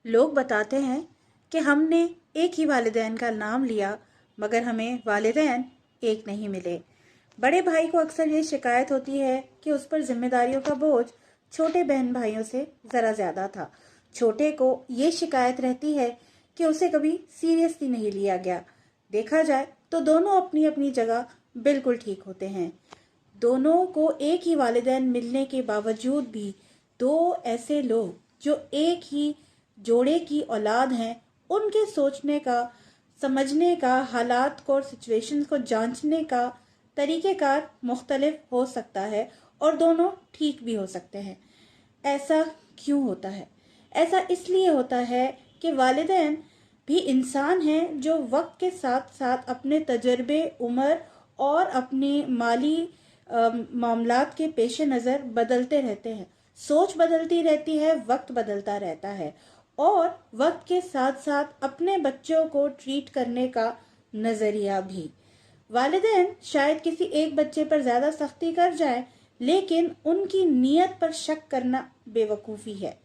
लोग बताते हैं कि हमने एक ही वालिदैन का नाम लिया मगर हमें वालिदैन एक नहीं मिले। बड़े भाई को अक्सर ये शिकायत होती है कि उस पर जिम्मेदारियों का बोझ छोटे बहन भाइयों से ज़रा ज़्यादा था। छोटे को ये शिकायत रहती है कि उसे कभी सीरियसली नहीं लिया गया। देखा जाए तो दोनों अपनी अपनी जगह बिल्कुल ठीक होते हैं। दोनों को एक ही वालिदैन मिलने के बावजूद भी दो ऐसे लोग जो एक ही जोड़े की औलाद हैं, उनके सोचने का, समझने का, हालात को और सिचुएशंस को जांचने का तरीक़ेकार मुख्तलिफ हो सकता है और दोनों ठीक भी हो सकते हैं। ऐसा क्यों होता है? ऐसा इसलिए होता है कि वालिदैन भी इंसान हैं जो वक्त के साथ साथ अपने तजर्बे, उम्र और अपने माली मामलात के पेश नज़र बदलते रहते हैं। सोच बदलती रहती है, वक्त बदलता रहता है और वक्त के साथ साथ अपने बच्चों को ट्रीट करने का नज़रिया भी। वालिदैन शायद किसी एक बच्चे पर ज़्यादा सख्ती कर जाए, लेकिन उनकी नीयत पर शक करना बेवकूफ़ी है।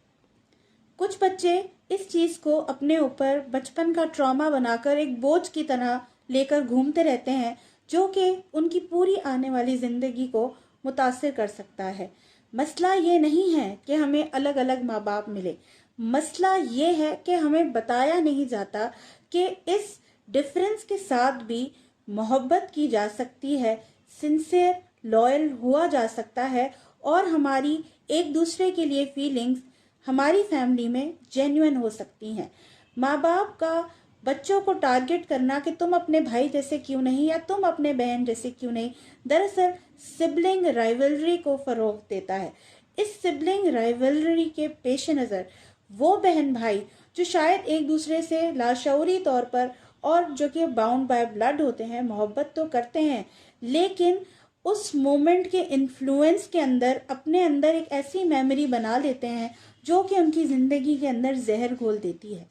कुछ बच्चे इस चीज़ को अपने ऊपर बचपन का ट्रॉमा बनाकर एक बोझ की तरह लेकर घूमते रहते हैं, जो कि उनकी पूरी आने वाली ज़िंदगी को मुतासिर कर सकता है। मसला ये नहीं है कि हमें अलग अलग माँ बाप मिले, मसला ये है कि हमें बताया नहीं जाता कि इस डिफरेंस के साथ भी मोहब्बत की जा सकती है, सिंसियर लॉयल हुआ जा सकता है और हमारी एक दूसरे के लिए फीलिंग्स हमारी फैमिली में जेन्युइन हो सकती हैं। माँ बाप का बच्चों को टारगेट करना कि तुम अपने भाई जैसे क्यों नहीं या तुम अपने बहन जैसे क्यों नहीं, दरअसल सिबलिंग राइवलरी को फरोग देता है। इस सिबलिंग राइवलरी के पेश नज़र वो बहन भाई जो शायद एक दूसरे से लाशऊरी तौर पर और जो कि बाउंड बाय ब्लड होते हैं, मोहब्बत तो करते हैं, लेकिन उस मोमेंट के इन्फ्लुएंस के अंदर अपने अंदर एक ऐसी मेमोरी बना लेते हैं जो कि उनकी ज़िंदगी के अंदर जहर घोल देती है।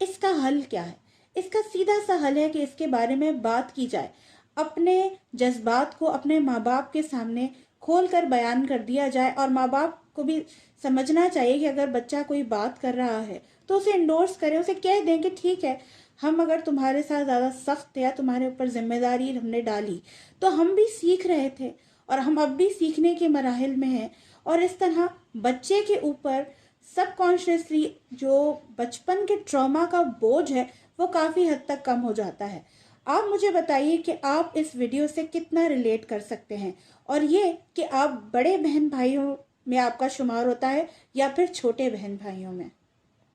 इसका हल क्या है? इसका सीधा सा हल है कि इसके बारे में बात की जाए, अपने जज्बात को अपने माँ बाप के सामने खोल कर बयान कर दिया जाए और माँ बाप को भी समझना चाहिए कि अगर बच्चा कोई बात कर रहा है तो उसे इंडोर्स करें, उसे कह दें कि ठीक है, हम अगर तुम्हारे साथ ज़्यादा सख्त या तुम्हारे ऊपर जिम्मेदारी हमने डाली तो हम भी सीख रहे थे और हम अब भी सीखने के मराहिल में हैं। और इस तरह बच्चे के ऊपर सबकॉन्शियसली जो बचपन के ट्रॉमा का बोझ है वो काफ़ी हद तक कम हो जाता है। आप मुझे बताइए कि आप इस वीडियो से कितना रिलेट कर सकते हैं और ये कि आप बड़े बहन भाइयों में आपका शुमार होता है या फिर छोटे बहन भाइयों में।